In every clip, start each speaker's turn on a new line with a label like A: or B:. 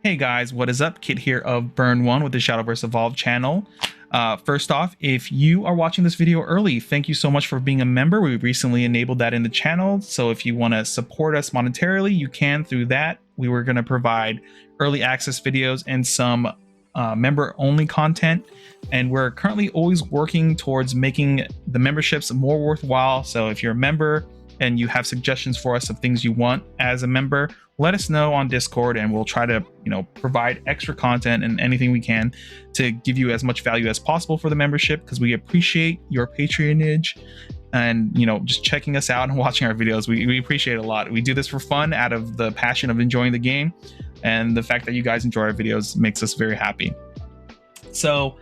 A: Hey guys, what is up? Kit here of Burn 1 with the Shadowverse Evolved channel. First off, if you are watching this video early, thank you so much for being a member. We recently enabled that in the channel, so if you want to support us monetarily, you can through that. We were going to provide early access videos and some member-only content, and we're currently always working towards making the memberships more worthwhile. So if you're a member and you have suggestions for us of things you want as a member, let us know on Discord and we'll try to, provide extra content and anything we can to give you as much value as possible for the membership, because we appreciate your patronage and, just checking us out and watching our videos. We appreciate it a lot. We do this for fun out of the passion of enjoying the game, and the fact that you guys enjoy our videos makes us very happy. So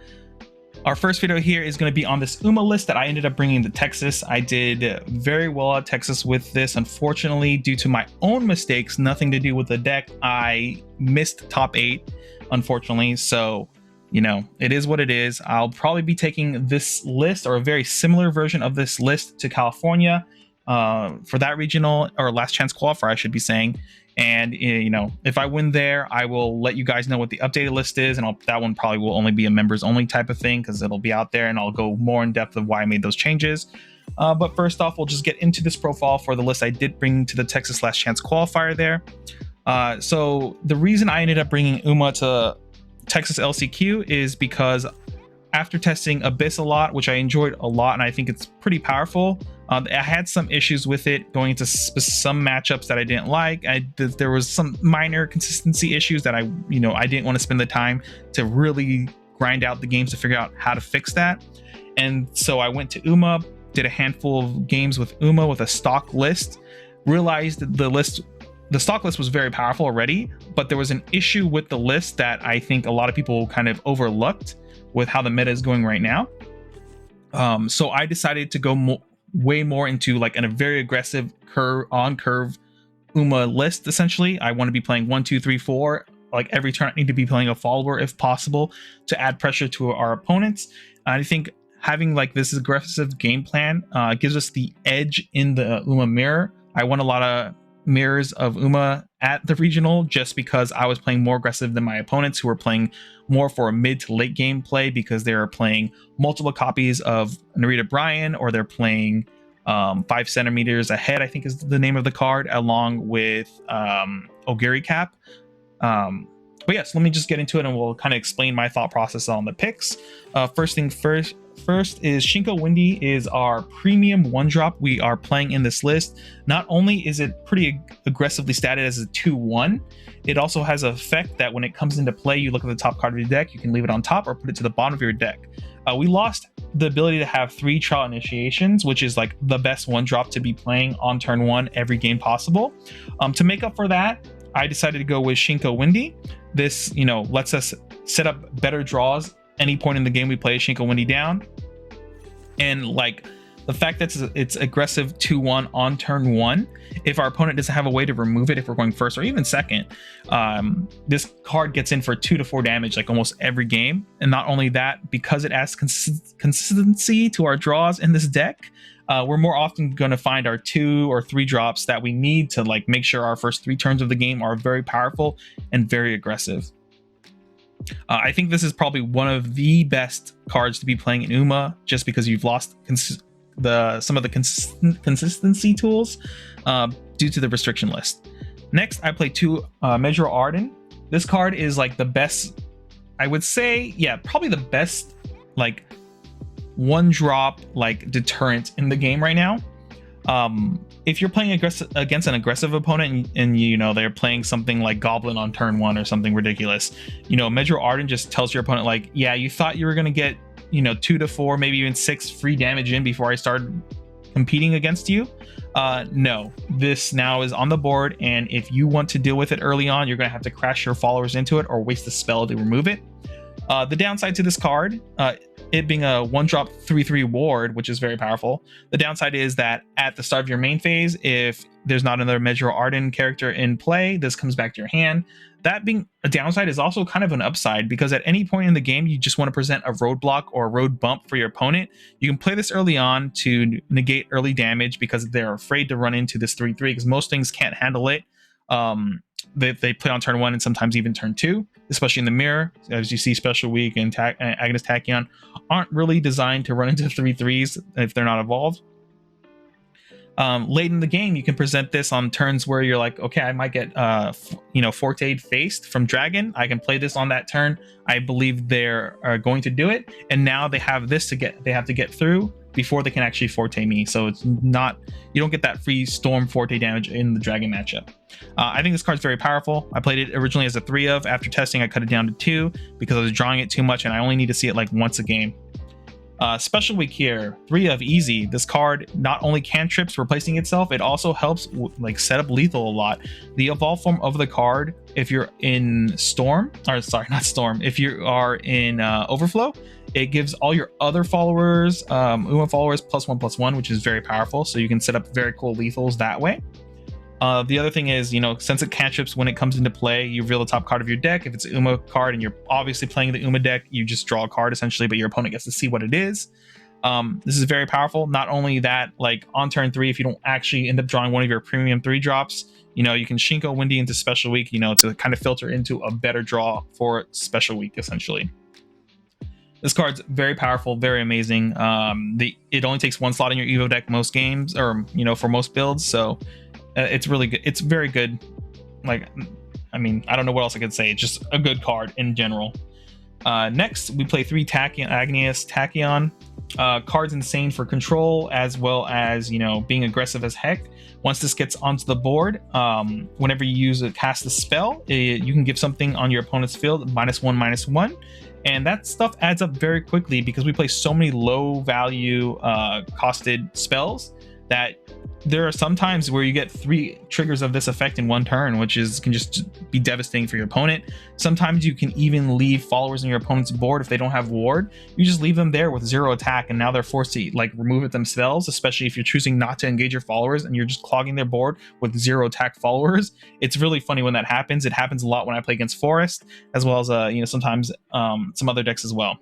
A: our first video here is going to be on this UMA list that I ended up bringing to Texas. I did very well at Texas with this. Unfortunately, due to my own mistakes, nothing to do with the deck, I missed top 8, unfortunately. So, it is what it is. I'll probably be taking this list or a very similar version of this list to California for that regional or last chance qualifier, I should be saying. And, if I win there, I will let you guys know what the updated list is. And that one probably will only be a members only type of thing, because it'll be out there and I'll go more in depth of why I made those changes. But first off, we'll just get into this profile for the list I did bring to the Texas Last Chance qualifier there. So the reason I ended up bringing UMA to Texas LCQ is because after testing Abyss a lot, which I enjoyed a lot, and I think it's pretty powerful, I had some issues with it going into some matchups that I didn't like. There was some minor consistency issues that I didn't want to spend the time to really grind out the games to figure out how to fix that. And so I went to UMA, did a handful of games with UMA with a stock list, realized the stock list was very powerful already, but there was an issue with the list that I think a lot of people kind of overlooked with how the meta is going right now. So I decided to go way more into like a very aggressive curve UMA list. Essentially, I want to be playing 1, 2, 3, 4. Like every turn, I need to be playing a follower if possible to add pressure to our opponents. I think having like this aggressive game plan gives us the edge in the UMA mirror. I won a lot of mirrors of UMA at the regional just because I was playing more aggressive than my opponents, who were playing more for a mid to late game play because they are playing multiple copies of Narita Bryan, or they're playing 5 centimeters ahead, I think is the name of the card, along with Ogiri Cap. But yes, let me just get into it and we'll kind of explain my thought process on the picks. First thing first is Shinko Windy is our premium 1-drop we are playing in this list. Not only is it pretty aggressively statted as a 2/1, it also has an effect that when it comes into play, you look at the top card of your deck, you can leave it on top or put it to the bottom of your deck. We lost the ability to have 3 trial initiations, which is like the best 1-drop to be playing on turn 1 every game possible. To make up for that, I decided to go with Shinko Windy. This, lets us set up better draws any point in the game we play Shinko Windy down. And like the fact that it's aggressive 2/1 on turn 1, if our opponent doesn't have a way to remove it, if we're going first or even second, this card gets in for 2 to 4 damage like almost every game. And not only that, because it adds consistency to our draws in this deck, we're more often going to find our 2 or 3 drops that we need to like make sure our first 3 turns of the game are very powerful and very aggressive. I think this is probably one of the best cards to be playing in UMA, just because you've lost some of the consistency tools due to the restriction list. Next, I play 2 Measure Arden. This card is like the best, I would say, probably the best like 1-drop like deterrent in the game right now. If you're playing against an aggressive opponent and they're playing something like Goblin on turn 1 or something ridiculous, Measure Arden just tells your opponent like, yeah, you thought you were gonna get 2 to 4, maybe even 6 free damage in before I started competing against you. No, this now is on the board, and if you want to deal with it early on, you're gonna have to crash your followers into it or waste a spell to remove it. The downside to this card, it being a 1-drop 3/3 ward, which is very powerful. The downside is that at the start of your main phase, if there's not another Measure Arden character in play, this comes back to your hand. That being a downside is also kind of an upside, because at any point in the game, you just want to present a roadblock or a road bump for your opponent. You can play this early on to negate early damage because they're afraid to run into this 3/3, because most things can't handle it. they play on turn 1 and sometimes even turn 2, especially in the mirror. As you see, Special Week and Agnes Tachyon aren't really designed to run into 3/3s if they're not evolved. Late in the game, you can present this on turns where you're like, okay, I might get Forte faced from Dragon. I can play this on that turn. I believe they're going to do it, and now they have this they have to get through before they can actually Forte me. So it's not, you don't get that free Storm Forte damage in the Dragon matchup. I think this card's very powerful. I played it originally as a 3 of. After testing, I cut it down to 2 because I was drawing it too much, and I only need to see it like once a game. Special Week here, 3 of easy. This card not only cantrips replacing itself, it also helps like set up lethal a lot. The evolve form of the card, if you're in Storm, or sorry, not Storm, if you are in Overflow, it gives all your other followers, Uma followers, +1/+1, which is very powerful. So you can set up very cool lethals that way. The other thing is, since it cantrips, when it comes into play, you reveal the top card of your deck. If it's an Uma card and you're obviously playing the Uma deck, you just draw a card essentially, but your opponent gets to see what it is. This is very powerful. Not only that, like on turn 3, if you don't actually end up drawing one of your premium 3 drops, you can Shinko Windy into Special Week, to kind of filter into a better draw for Special Week, essentially. This card's very powerful, very amazing. It only takes 1 slot in your Evo deck most games, or for most builds, so it's really good. It's very good. Like, I mean, I don't know what else I could say. It's just a good card in general. Next, we play 3 Agnes Tachyon. Card's insane for control, as well as being aggressive as heck. Once this gets onto the board, whenever you cast a spell, you can give something on your opponent's field -1/-1, and that stuff adds up very quickly because we play so many low value costed spells that there are some times where you get 3 triggers of this effect in one turn, which can just be devastating for your opponent. Sometimes you can even leave followers on your opponent's board if they don't have ward. You just leave them there with 0 attack, and now they're forced to remove it themselves, especially if you're choosing not to engage your followers and you're just clogging their board with 0 attack followers. It's really funny when that happens. It happens a lot when I play against Forest, as well as sometimes some other decks as well.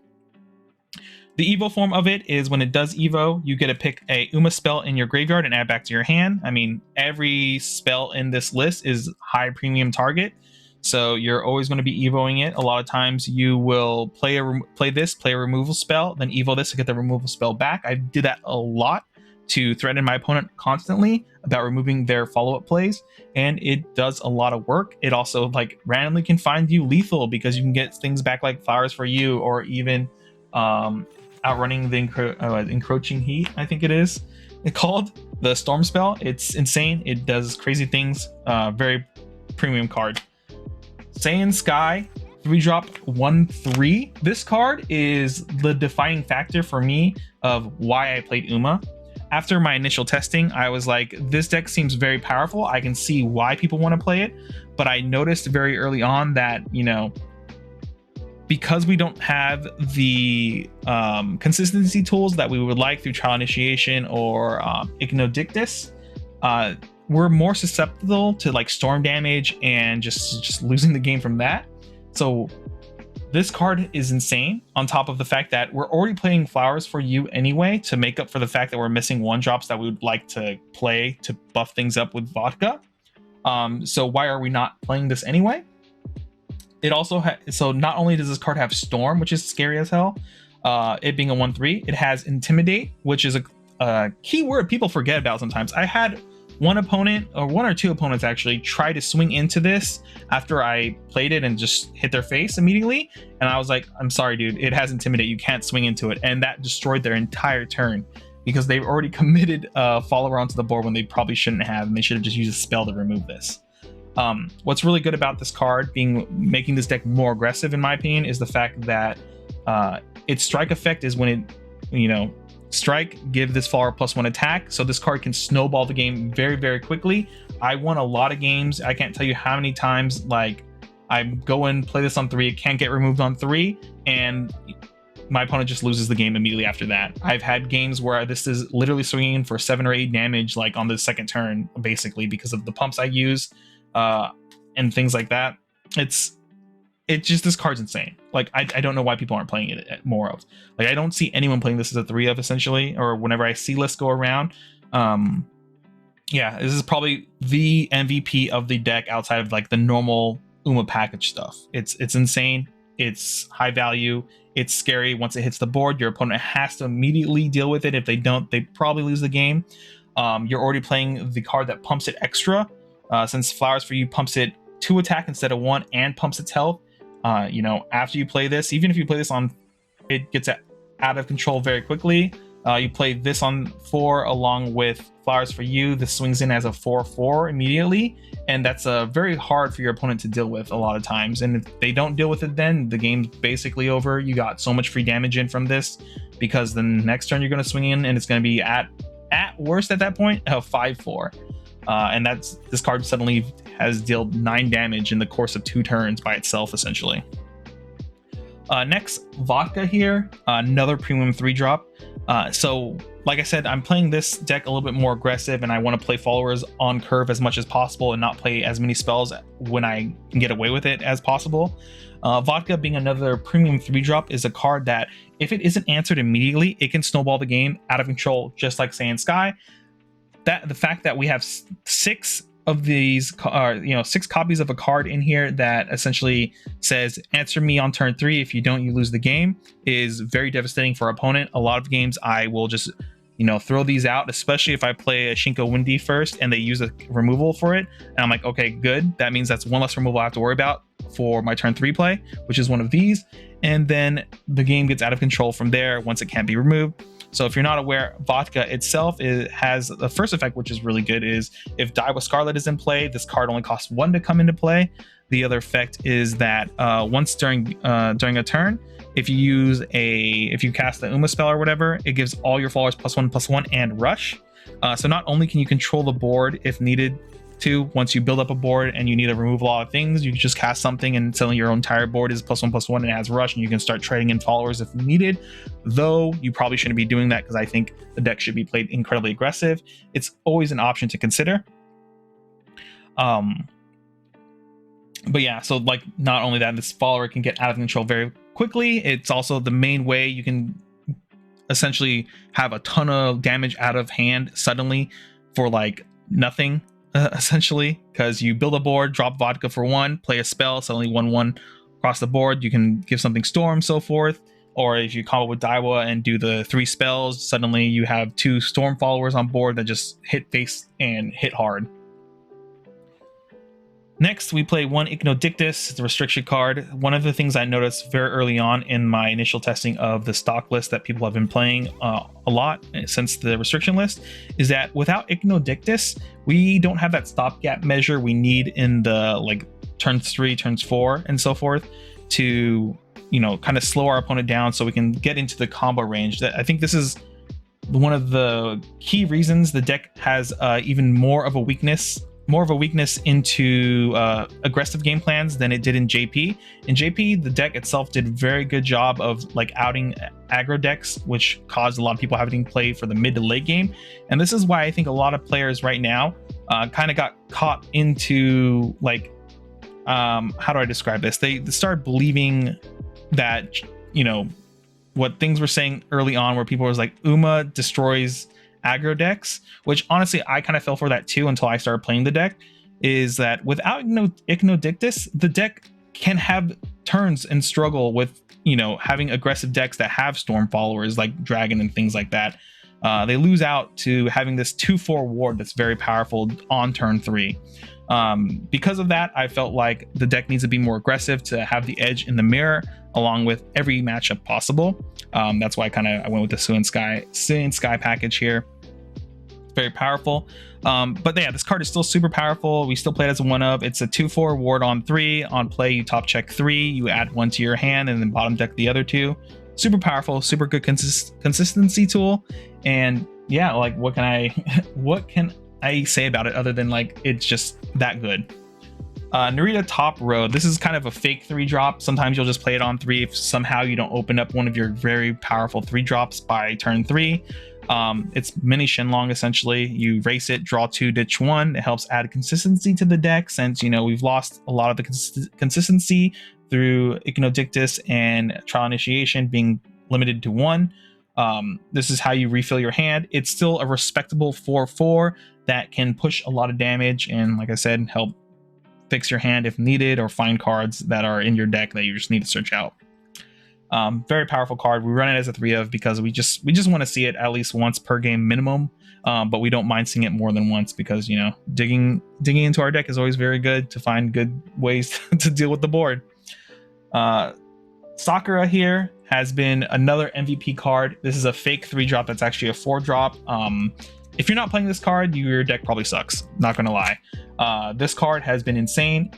A: The Evo form of it is when it does Evo, you get to pick a Uma spell in your graveyard and add back to your hand. I mean, every spell in this list is high premium target, so you're always going to be Evoing it. A lot of times you will play a removal spell, then Evo this to get the removal spell back. I did that a lot to threaten my opponent constantly about removing their follow-up plays, and it does a lot of work. It also randomly can find you lethal because you can get things back like Flowers for You, or even outrunning the encroaching heat, I think it is called, the storm spell. It's insane. It does crazy things. Very premium card. Saiyan Sky, 3-drop 1/3. This card is the defining factor for me of why I played Uma. After my initial testing, I was like, this deck seems very powerful. I can see why people want to play it, but I noticed very early on that because we don't have the consistency tools that we would like through Trial Initiation or Ignodictus, we're more susceptible to storm damage and just losing the game from that. So this card is insane, on top of the fact that we're already playing Flowers for You anyway to make up for the fact that we're missing 1-drops that we would like to play to buff things up with Vodka. So why are we not playing this anyway? It also so not only does this card have Storm, which is scary as hell, it being a 1/3, it has Intimidate, which is a key word people forget about sometimes. I had one or 2 opponents actually try to swing into this after I played it and just hit their face immediately, and I was like, I'm sorry dude, it has Intimidate, you can't swing into it, and that destroyed their entire turn because they've already committed a follower onto the board when they probably shouldn't have, and they should have just used a spell to remove this. What's really good about this card making this deck more aggressive, in my opinion, is the fact that its strike effect is when it, strike, give this follower +1 attack. So this card can snowball the game very, very quickly. I won a lot of games. I can't tell you how many times, I go and play this on 3, it can't get removed on 3, and my opponent just loses the game immediately after that. I've had games where this is literally swinging for 7 or 8 damage, on the second turn, basically, because of the pumps I use. And things like that. It's just, this card's insane. I don't know why people aren't playing it more of. I don't see anyone playing this as a 3 of, essentially, or whenever I see lists go around. Yeah, this is probably the MVP of the deck outside of like the normal Uma package stuff. It's insane. It's high value. It's scary. Once it hits the board, your opponent has to immediately deal with it. If they don't, they probably lose the game. You're already playing the card that pumps it extra, since Flowers for You pumps it 2 attack instead of 1 and pumps its health. You know, after you play this, even if you play this on, it gets out of control very quickly. You play this on 4 along with Flowers for You. This swings in as a 4/4 immediately, and that's very hard for your opponent to deal with a lot of times. And if they don't deal with it, then the game's basically over. You got so much free damage in from this, because the next turn you're going to swing in, and it's going to be at worst at that point a 5/4, and this card suddenly has dealt 9 damage in the course of 2 turns by itself, essentially. Next, Vodka here, another premium 3-drop. So like I said, I'm playing this deck a little bit more aggressive, and I want to play followers on curve as much as possible and not play as many spells when I can get away with it as possible. Vodka, being another premium 3-drop, is a card that if it isn't answered immediately, it can snowball the game out of control, just like Sand Sky. The fact that we have 6 of these, 6 copies of a card in here that essentially says answer me on turn 3, if you don't, you lose the game, is very devastating for our opponent. A lot of games I will just throw these out, especially if I play a Shinko Windy first and they use a removal for it, and I'm like, okay, good, that means that's 1 less removal I have to worry about for my turn 3 play, which is one of these, and then the game gets out of control from there once it can't be removed. So if you're not aware, Vodka itself has the first effect, which is really good, is if Daiwa Scarlet is in play, this card only costs 1 to come into play. The other effect is that once during a turn, if you cast the Uma spell or whatever, it gives all your followers +1/+1 and rush. So not only can you control the board if needed to, once you build up a board and you need to remove a lot of things, you can just cast something and suddenly your entire board is +1/+1 and it has rush, and you can start trading in followers if needed. Though you probably shouldn't be doing that, because I think the deck should be played incredibly aggressive. It's always an option to consider. But yeah, so like, not only that, this follower can get out of control very quickly. It's also the main way you can essentially have a ton of damage out of hand suddenly for like nothing, essentially, because you build a board, drop Vodka for 1, play a spell, suddenly 1/1 across the board. You can give something Storm, so forth. Or if you combo with Daiwa and do the 3 spells, suddenly you have 2 Storm followers on board that just hit face and hit hard. Next, we play 1 Ignodictus, the restriction card. One of the things I noticed very early on in my initial testing of the stock list that people have been playing a lot since the restriction list is that without Ignodictus, we don't have that stopgap measure we need in the like turns 3, turns 4, and so forth to kind of slow our opponent down so we can get into the combo range. That I think this is one of the key reasons the deck has even more of a weakness into aggressive game plans than it did in JP. In JP, the deck itself did a very good job of like outing aggro decks, which caused a lot of people having to play for the mid to late game. And this is why I think a lot of players right now kind of got caught into like, how do I describe this? They started believing that, what things were saying early on, where people was like, Uma destroys aggro decks, which honestly I kind of fell for that too until I started playing the deck, is that without Ignodictus, the deck can have turns and struggle with having aggressive decks that have Storm followers like Dragon and things like that. They lose out to having this 2/4 ward that's very powerful on turn 3. Because of that, I felt like the deck needs to be more aggressive to have the edge in the mirror along with every matchup possible. That's why I went with the Sand Sky package here. Very powerful, but yeah, this card is still super powerful. We still play it as a 1-of. It's a 2/4 ward on 3. On play, you top check 3, you add 1 to your hand, and then bottom deck the other 2. Super powerful, super good consistency tool. And yeah, like what can I say about it other than like it's just that good. Narita Top Road. This is kind of a fake 3-drop. Sometimes you'll just play it on 3 if somehow you don't open up one of your very powerful 3-drops by turn 3. It's mini Shenlong essentially. You race it, draw 2, ditch 1. It helps add consistency to the deck since we've lost a lot of the consistency through Ignodictus and Trial Initiation being limited to 1. This is how you refill your hand. It's still a respectable 4/4 that can push a lot of damage and, like I said, help fix your hand if needed, or find cards that are in your deck that you just need to search out. Very powerful card. We run it as a 3 of because we just want to see it at least once per game minimum, but we don't mind seeing it more than once because, you know, digging into our deck is always very good to find good ways to deal with the board. Sakura here has been another MVP card. This is a fake 3-drop that's actually a 4-drop. If you're not playing this card, your deck probably sucks, not gonna lie. This card has been insane,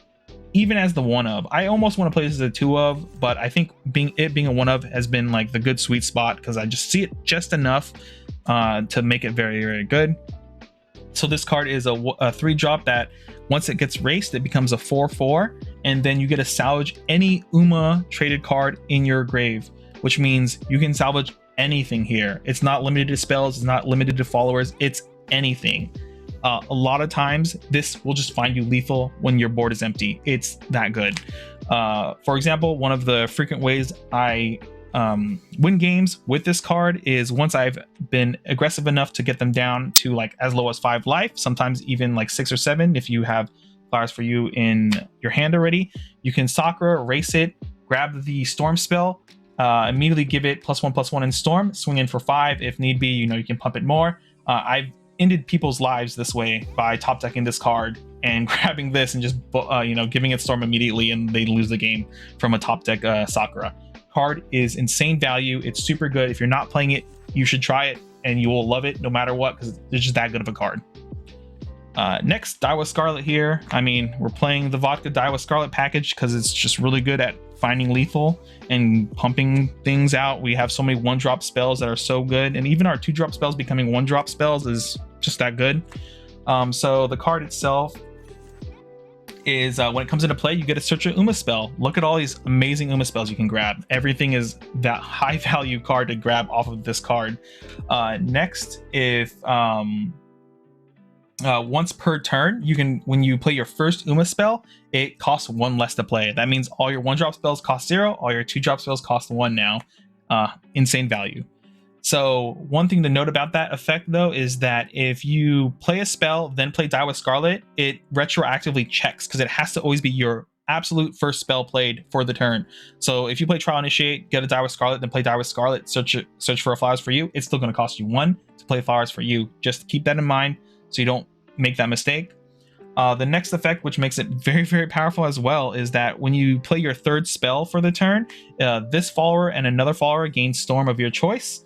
A: even as the 1 of. I almost want to play this as a 2 of, but I think being a 1 of has been like the good sweet spot because I just see it just enough to make it very, very good. So this card is a 3-drop that once it gets raced, it becomes a 4/4, and then you get to salvage any Uma traded card in your grave, which means you can salvage anything here. It's not limited to spells, it's not limited to followers, it's anything. A lot of times this will just find you lethal when your board is empty. It's that good. For example, one of the frequent ways I win games with this card is once I've been aggressive enough to get them down to like as low as 5 life, sometimes even like 6 or 7 if you have flowers for you in your hand already. You can Sakura, race it, grab the storm spell, immediately give it +1/+1 in storm, swing in for 5 if need be. You know, you can pump it more. I've ended people's lives this way by top decking this card and grabbing this and just you know, giving it storm immediately, and they lose the game from a top deck Sakura. Card is insane value. It's super good. If you're not playing it, you should try it and you will love it no matter what, because it's just that good of a card. Next, Daiwa Scarlet here. I mean, we're playing the Vodka Daiwa Scarlet package because it's just really good at finding lethal and pumping things out. We have so many 1-drop spells that are so good, and even our 2-drop spells becoming 1-drop spells is just that good. So the card itself is when it comes into play, you get a search a Uma spell. Look at all these amazing Uma spells you can grab. Everything is that high value card to grab off of this card. Next, if once per turn, you can, when you play your first Uma spell, it costs 1 less to play. That means all your 1-drop spells cost 0, all your 2-drop spells cost 1 now. Insane value. So one thing to note about that effect though is that if you play a spell, then play Daiwa Scarlet, it retroactively checks because it has to always be your absolute first spell played for the turn. So if you play Trial Initiate, get a Daiwa Scarlet, then play Daiwa Scarlet, search for a Flowers for You, it's still going to cost you 1 to play Flowers for You. Just keep that in mind so you don't make that mistake. The next effect, which makes it very, very powerful as well, is that when you play your 3rd spell for the turn, this follower and another follower gain Storm of your choice.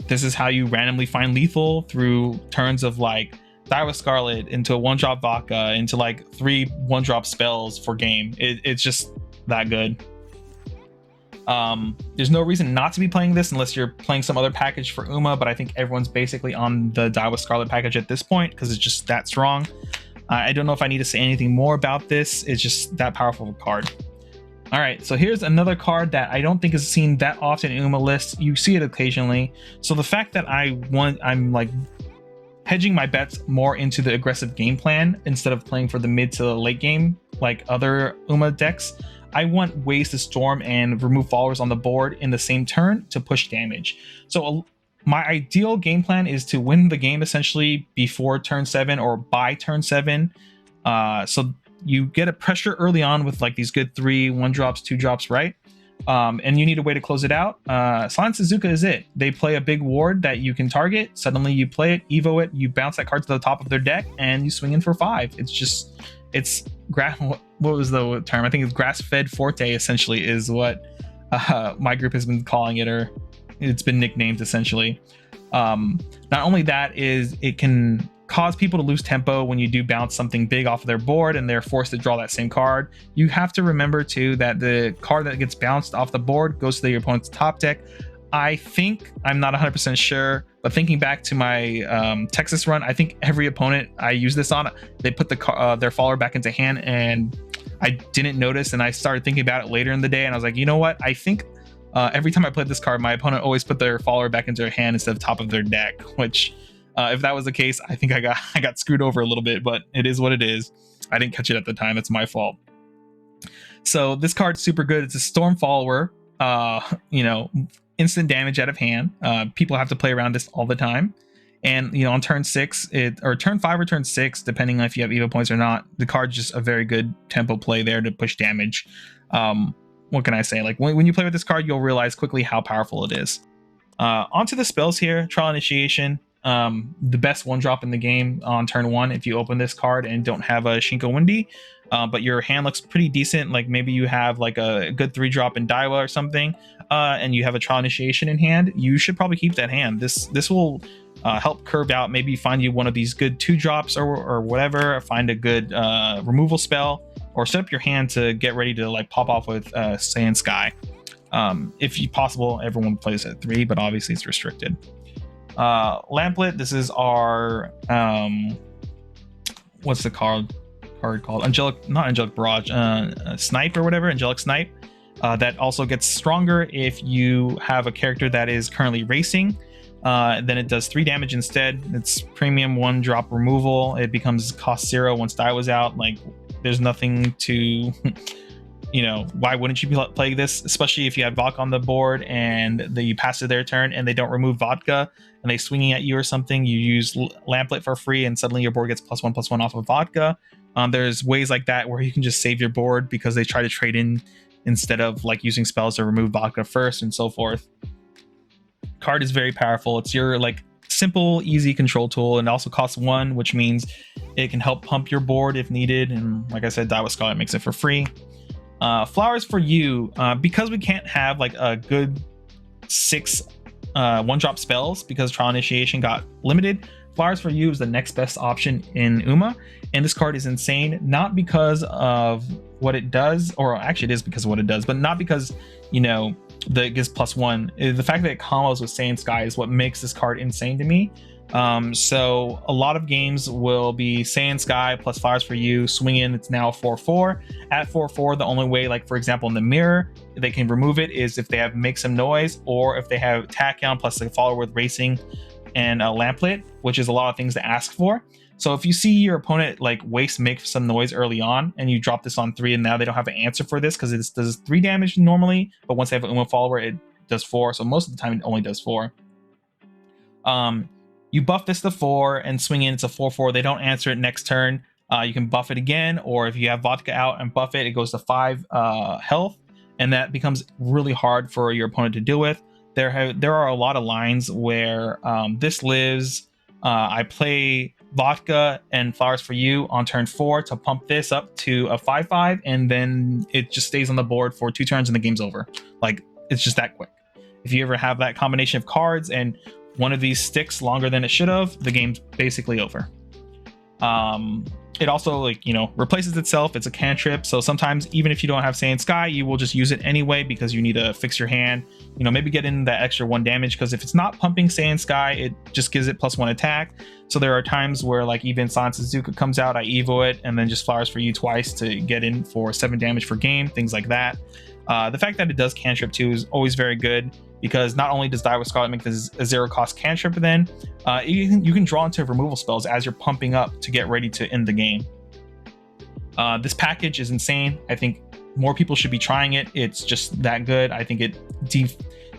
A: This is how you randomly find lethal through turns of like Daiwa Scarlet into a 1-drop Vodka into like 3 1-drop spells for game. It's just that good. There's no reason not to be playing this unless you're playing some other package for Uma, but I think everyone's basically on the Daiwa Scarlet package at this point because it's just that strong. I don't know if I need to say anything more about this. It's just that powerful of a card. All right, so here's another card that I don't think is seen that often in Uma lists. You see it occasionally. So the fact that I'm like hedging my bets more into the aggressive game plan instead of playing for the mid to the late game like other Uma decks, I want ways to storm and remove followers on the board in the same turn to push damage. So my ideal game plan is to win the game essentially before turn 7 or by turn 7. So you get a pressure early on with like these good 3 1-drops, 2-drops, right? And you need a way to close it out. Silent Suzuka is it. They play a big ward that you can target. Suddenly you play it, evo it, you bounce that card to the top of their deck, and you swing in for 5. It's what was the term? I think it's grass-fed forte essentially is what my group has been calling it, or it's been nicknamed essentially. Not only that, is it can cause people to lose tempo when you do bounce something big off of their board and they're forced to draw that same card. You have to remember too that the card that gets bounced off the board goes to your opponent's top deck. I think, I'm not 100% sure, but thinking back to my Texas run, I think every opponent I use this on, they put their follower back into hand, and I didn't notice, and I started thinking about it later in the day, and I was like, you know what, I think every time I played this card, my opponent always put their follower back into their hand instead of top of their deck, which if that was the case, I think I got screwed over a little bit, but it is what it is. I didn't catch it at the time. It's my fault. So this card's super good. It's a storm follower. You know, instant damage out of hand. People have to play around this all the time. And on turn 6, or turn 5 or turn 6, depending on if you have Evo points or not, the card's just a very good tempo play there to push damage. What can I say? Like when you play with this card, you'll realize quickly how powerful it is. Onto the spells here. Trial Initiation, the best 1-drop in the game on turn 1 if you open this card and don't have a Shinko Windy. But your hand looks pretty decent. Like maybe you have like a good 3-drop in Daiwa or something, and you have a Trial Initiation in hand. You should probably keep that hand. This will help curve out. Maybe find you one of these good 2-drops or whatever. Or find a good removal spell, or set up your hand to get ready to like pop off with Sand Sky. If possible, everyone plays at 3, but obviously it's restricted. Lamplet. This is our what's the card called? Not Angelic Barrage, Snipe or whatever, Angelic Snipe. That also gets stronger if you have a character that is currently racing. Then it does 3 damage instead. It's premium 1-drop removal. It becomes cost 0 once die was out. Like there's nothing to why wouldn't you be playing this, especially if you have vodka on the board and you pass to their turn and they don't remove vodka and they swinging at you or something. You use Lamplet for free and suddenly your board gets +1/+1 off of vodka. There's ways like that where you can just save your board because they try to trade in instead of like using spells to remove vodka first and so forth. Card is very powerful. It's your like simple, easy control tool, and it also costs 1, which means it can help pump your board if needed. And like I said, Daiwa Scarlet makes it for free. Flowers for You, because we can't have like a good 6 1-drop spells because Trial Initiation got limited. Flowers for You is the next best option in Uma, and this card is insane, not because of what it does, or actually it is because of what it does, but not because that it gives +1. The fact that it combos with Sand Sky is what makes this card insane to me. So a lot of games will be Sand Sky plus Flowers for You, swing in. It's now 4/4. At 4/4, the only way, like for example in the mirror, they can remove it is if they have Make Some Noise, or if they have Tachyon plus a follower with Racing and a Lamplet, which is a lot of things to ask for. So if you see your opponent like waste Make Some Noise early on and you drop this on 3 and now they don't have an answer for this because it does 3 damage normally, but once they have an Uma follower it does 4, so most of the time it only does 4. You buff this to 4 and swing in, it's a 4/4. They don't answer it next turn. You can buff it again, or if you have vodka out and buff it, it goes to 5 health, and that becomes really hard for your opponent to deal with. There are a lot of lines where this lives. I play vodka and Flowers for You on turn 4 to pump this up to a 5/5, and then it just stays on the board for 2 turns and the game's over. Like it's just that quick. If you ever have that combination of cards and one of these sticks longer than it should have, the game's basically over. It also replaces itself. It's a cantrip, so sometimes even if you don't have Sand Sky, you will just use it anyway because you need to fix your hand. Maybe get in that extra 1 damage, because if it's not pumping Sand Sky, it just gives it +1 attack. So there are times where like even San Suzuka comes out, I evo it and then just Flowers for You twice to get in for 7 damage per game, things like that. The fact that it does cantrip too is always very good, because not only does Daiwa Scarlet make this a 0-cost cantrip, but then you can draw into removal spells as you're pumping up to get ready to end the game. This package is insane. I think more people should be trying it. It's just that good. I think it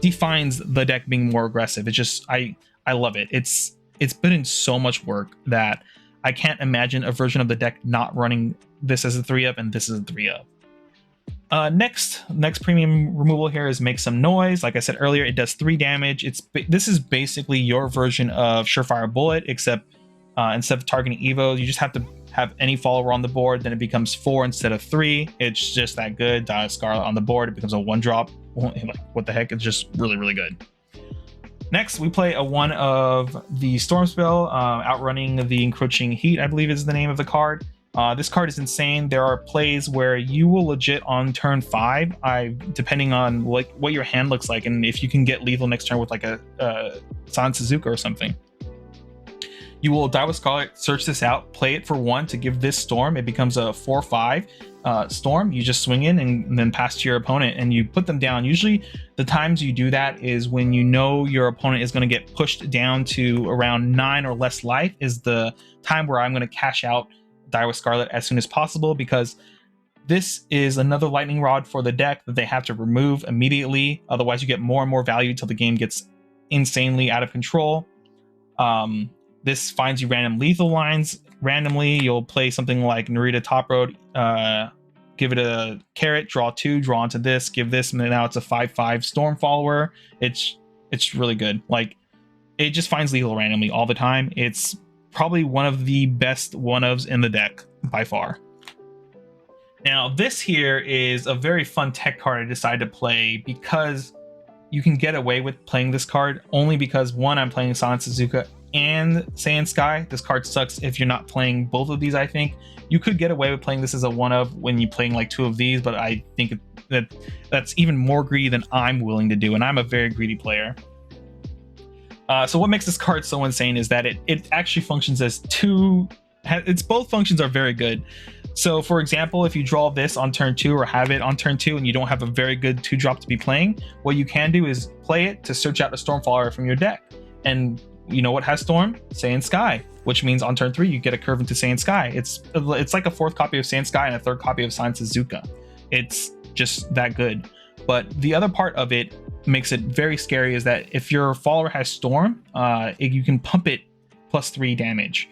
A: defines the deck being more aggressive. It's just I love it. It's put in so much work that I can't imagine a version of the deck not running this as a 3-up and this is a 3-up. Next premium removal here is Make Some Noise. Like I said earlier, it does 3 damage. This is basically your version of Surefire Bullet, except instead of targeting Evo, you just have to have any follower on the board, then it becomes 4 instead of 3. It's just that good. Daiwa Scarlet on the board, it becomes a 1-drop. Like, what the heck? It's just really, really good. Next, we play a 1 of the Storm spell, outrunning the Encroaching Heat, I believe is the name of the card. This card is insane. There are plays where you will legit on turn 5, depending on what your hand looks like, and if you can get lethal next turn with like a San Suzuka or something. You will Daiwa Scarlet, search this out, play it for 1 to give this Storm. It becomes a 4/5 Storm. You just swing in and then pass to your opponent and you put them down. Usually the times you do that is when you know your opponent is going to get pushed down to around 9 or less life is the time where I'm going to cash out Daiwa Scarlet as soon as possible, because This is another lightning rod for the deck that they have to remove immediately. Otherwise, you get more and more value till the game gets insanely out of control. This finds you random lethal lines randomly. You'll play something like Narita Top Road, give it a carrot, draw 2, draw onto this, give this, and then now it's a 5/5 Storm Follower. It's really good. Like, it just finds lethal randomly all the time. It's probably one of the best one-ofs in the deck by far. Now, this here is a very fun tech card I decided to play because you can get away with playing this card only because, one, I'm playing Silent Suzuka and Saiyan Sky. This card sucks if you're not playing both of these. I think you could get away with playing this as a one-of when you're playing like 2 of these, but I think that's even more greedy than I'm willing to do, and I'm a very greedy player. So what makes this card so insane is that it actually functions as its both functions are very good. So for example, if you draw this on turn 2 or have it on turn 2 and you don't have a very good 2-drop to be playing, what you can do is play it to search out a Storm Follower from your deck. And you know what has Storm? Saiyan Sky, which means on turn 3 you get a curve into Saiyan Sky. It's like a 4th copy of Saiyan Sky and a 3rd copy of Silent Suzuka. It's just that good. But the other part of it makes it very scary is that if your follower has Storm, you can pump it +3 damage.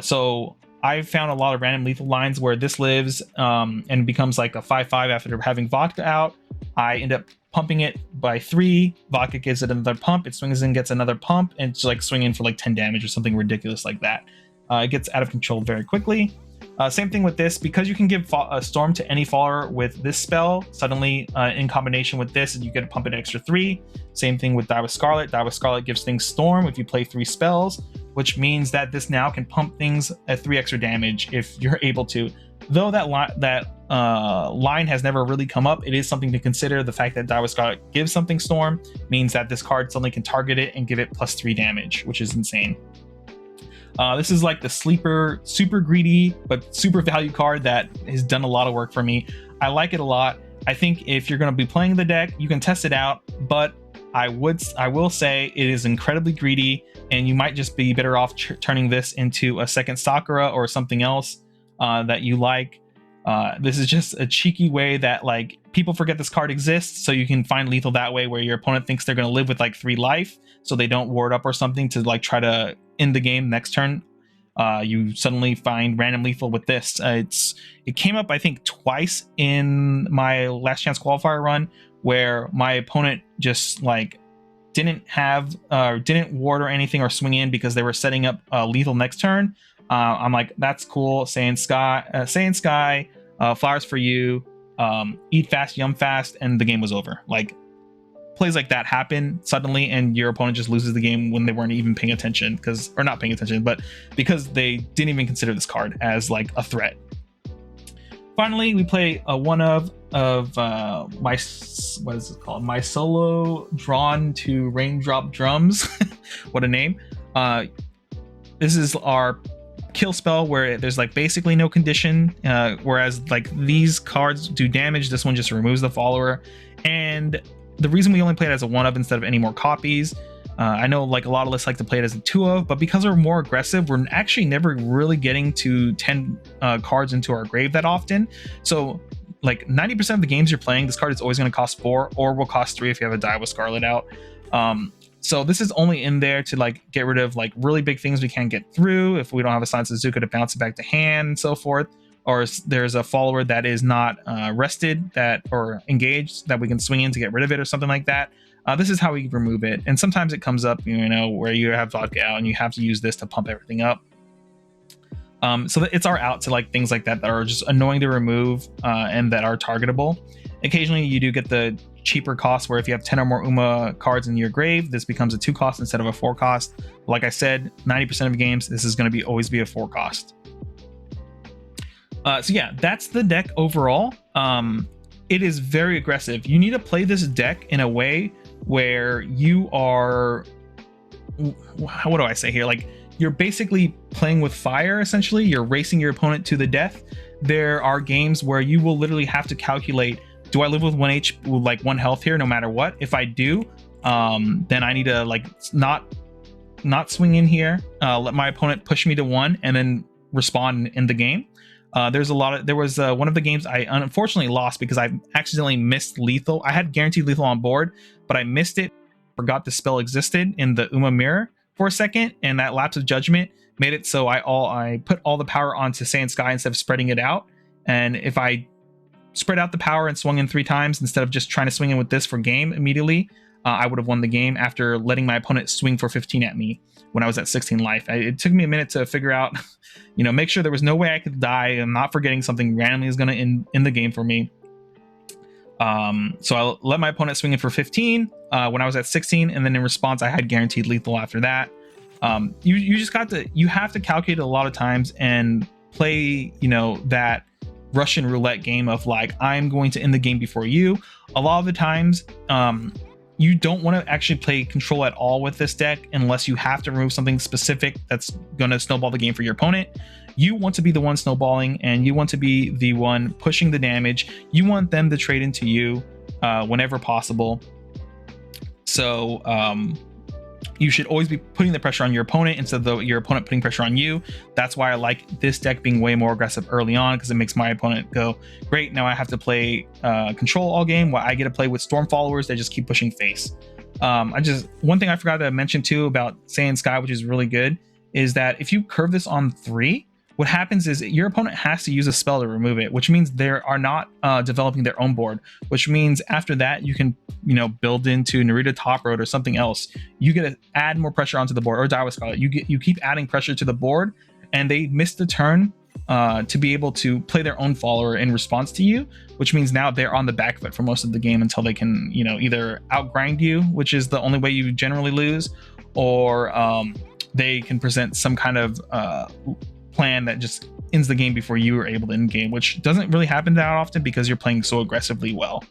A: So I've found a lot of random lethal lines where this lives and becomes like a 5/5 after having Vodka out. I end up pumping it by 3. Vodka gives it another pump. It swings in, gets another pump, and it's like swinging for like 10 damage or something ridiculous like that. It gets out of control very quickly. Same thing with this, because you can give a Storm to any follower with this spell. Suddenly, in combination with this, you get to pump an extra 3. Same thing with Die with Scarlet. Die with Scarlet gives things Storm if you play 3 spells, which means that this now can pump things at 3 extra damage if you're able to. Though that line has never really come up, it is something to consider. The fact that Die with Scarlet gives something Storm means that this card suddenly can target it and give it +3 damage, which is insane. This is like the sleeper, super greedy, but super value card that has done a lot of work for me. I like it a lot. I think if you're going to be playing the deck, you can test it out, but I will say it is incredibly greedy, and you might just be better off turning this into a second Sakura or something else that you like. This is just a cheeky way that like people forget this card exists, so you can find lethal that way, where your opponent thinks they're going to live with like 3 life, so they don't ward up or something to like try to end the game next turn. You suddenly find random lethal with this. It came up I think twice in my last chance qualifier run, where my opponent just like didn't ward or anything or swing in because they were setting up lethal next turn. I'm like, that's cool. Saiyan Sky, flowers for you, eat fast, yum fast, and the game was over. Like, plays like that happen suddenly, and your opponent just loses the game when they weren't even paying attention, or not paying attention, but because they didn't even consider this card as like a threat. Finally, we play a one-of my, what is it called? My Solo Drawn to Raindrop Drums. What a name. This is our kill spell where there's like basically no condition, whereas like these cards do damage. This one just removes the follower, and the reason we only play it as a one of instead of any more copies, I know like a lot of lists like to play it as a 2 of, but because we're more aggressive, we're actually never really getting to 10 cards into our grave that often. So like 90% of the games you're playing, this card is always going to cost 4 or will cost 3 if you have a Die with Scarlet out. So this is only in there to like get rid of like really big things we can't get through if we don't have a Silent Suzuka to bounce it back to hand and so forth, or there's a follower that is not rested or engaged that we can swing in to get rid of it or something like that. This is how we remove it. And sometimes it comes up, where you have Vodka out and you have to use this to pump everything up. So it's our out to like things like that are just annoying to remove and that are targetable. Occasionally you do get the cheaper cost where if you have 10 or more Uma cards in your grave, this becomes a 2 cost instead of a 4 cost. Like I said, 90% of games, this is going to always be a 4 cost. So yeah, that's the deck overall. It is very aggressive. You need to play this deck in a way where you are, what do I say here? Like, you're basically playing with fire, essentially. You're racing your opponent to the death. There are games where you will literally have to calculate, do I live with 1 health here no matter what? If I do, then I need to like not swing in here, let my opponent push me to 1 and then respawn in the game. There was one of the games I unfortunately lost because I accidentally missed lethal. I had guaranteed lethal on board, but I missed it, forgot the spell existed in the Uma mirror for a second, and that lapse of judgment made it so I put all the power onto Sand Sky instead of spreading it out. And if I spread out the power and swung in 3 times instead of just trying to swing in with this for game immediately, I would have won the game after letting my opponent swing for 15 at me when I was at 16 life. It took me a minute to figure out, make sure there was no way I could die. I'm not forgetting something randomly is going to end the game for me. So I let my opponent swing in for 15 when I was at 16, and then in response I had guaranteed lethal after that. You have to calculate a lot of times and play that Russian roulette game of like, I'm going to end the game before you. A lot of the times you don't want to actually play control at all with this deck unless you have to remove something specific that's going to snowball the game for your opponent. You want to be the one snowballing, and you want to be the one pushing the damage. You want them to trade into you whenever possible. So you should always be putting the pressure on your opponent instead of your opponent putting pressure on you. That's why I like this deck being way more aggressive early on, because it makes my opponent go, great, now I have to play control all game, while I get to play with storm followers that just keep pushing face. One thing I forgot to mention too about Sand Sky, which is really good, is that if you curve this on 3, what happens is your opponent has to use a spell to remove it, which means they are not developing their own board, which means after that you can build into Narita Top Road or something else. You get to add more pressure onto the board, or Die with Scarlet. You keep adding pressure to the board, and they miss the turn to be able to play their own follower in response to you, which means now they're on the back foot for most of the game until they can either outgrind you, which is the only way you generally lose, or they can present some kind of plan that just ends the game before you are able to end game, which doesn't really happen that often because you're playing so aggressively well.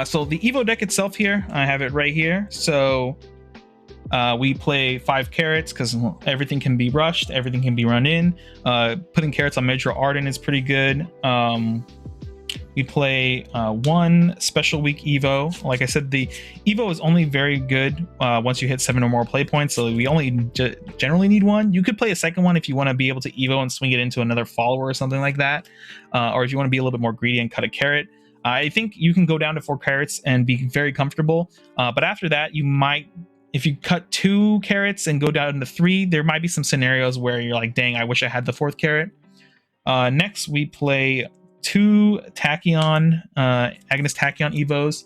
A: So the Evo deck itself here, I have it right here. So we play 5 carrots because everything can be rushed, everything can be run in. Putting carrots on Metro Arden is pretty good. We play 1 special week Evo. Like I said, the Evo is only very good once you hit 7 or more play points, so we only generally need 1. You could play a second one if you want to be able to Evo and swing it into another follower or something like that, or if you want to be a little bit more greedy and cut a carrot. I think you can go down to 4 carrots and be very comfortable, but after that you might, if you cut 2 carrots and go down to 3, there might be some scenarios where you're like, dang, I wish I had the 4th carrot. Next we play 2 Tachyon, Agonist Tachyon Evos.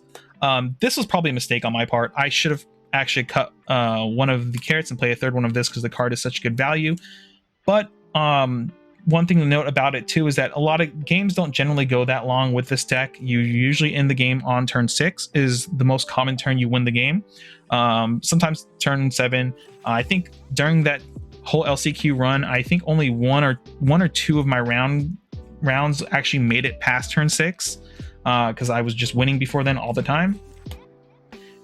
A: This was probably a mistake on my part. I should have actually cut one of the carrots and play a 3rd one of this because the card is such good value. But one thing to note about it too is that a lot of games don't generally go that long with this deck. You usually end the game on turn 6 is the most common turn you win the game. Sometimes turn 7. I think during that whole LCQ run, I think only one or two of my rounds actually made it past turn 6 because I was just winning before then all the time.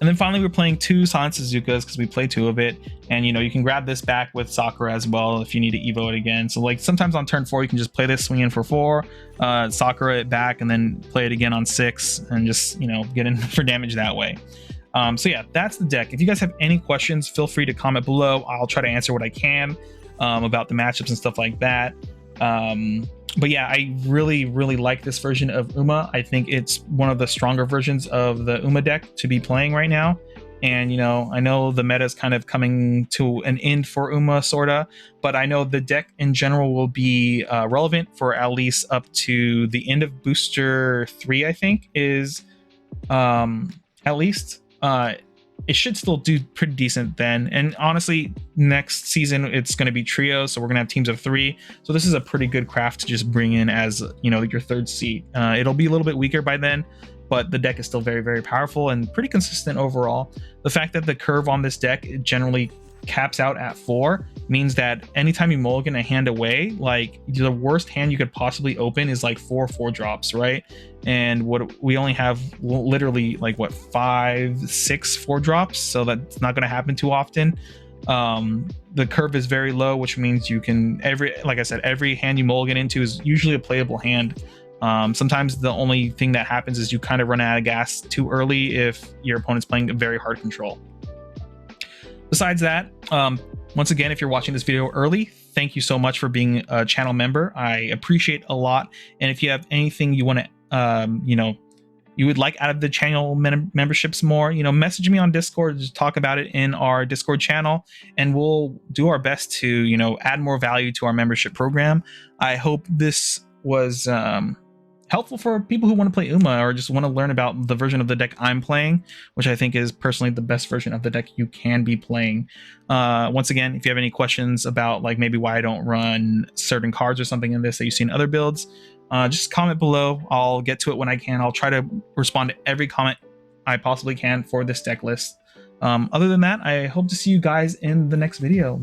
A: And then finally we're playing 2 Silent Suzukas because we play 2 of it, and you can grab this back with Sakura as well if you need to Evo it again. So like sometimes on turn 4 you can just play this, swing in for 4, Sakura it back, and then play it again on 6 and just get in for damage that way. So yeah, that's the deck. If you guys have any questions, feel free to comment below. I'll try to answer what I can about the matchups and stuff like that. But yeah, I really like this version of Uma. I think it's one of the stronger versions of the Uma deck to be playing right now. And I know the meta is kind of coming to an end for Uma, sorta, but I know the deck in general will be relevant for at least up to the end of Booster 3, I think, is at least. It should still do pretty decent then. And honestly, next season it's going to be trios, so we're going to have teams of 3. So this is a pretty good craft to just bring in as your 3rd seat. It'll be a little bit weaker by then, but the deck is still very powerful and pretty consistent overall. The fact that the curve on this deck generally caps out at 4 means that anytime you mulligan a hand away, like the worst hand you could possibly open is like 4 4-drops, right? And what we only have literally like 5 6 4-drops, so that's not going to happen too often. The curve is very low, which means you can like I said, every hand you mulligan into is usually a playable hand. Sometimes the only thing that happens is you kind of run out of gas too early if your opponent's playing a very hard control. Besides that, once again, if you're watching this video early, thank you so much for being a channel member. I appreciate a lot. And if you have anything you want to, you would like out of the channel memberships more, message me on Discord, just talk about it in our Discord channel, and we'll do our best to, add more value to our membership program. I hope this was helpful for people who want to play Uma or just want to learn about the version of the deck I'm playing, which I think is personally the best version of the deck you can be playing. Once again, if you have any questions about like maybe why I don't run certain cards or something in this that you see in other builds, just comment below. I'll get to it when I can. I'll try to respond to every comment I possibly can for this deck list. Other than that, I hope to see you guys in the next video.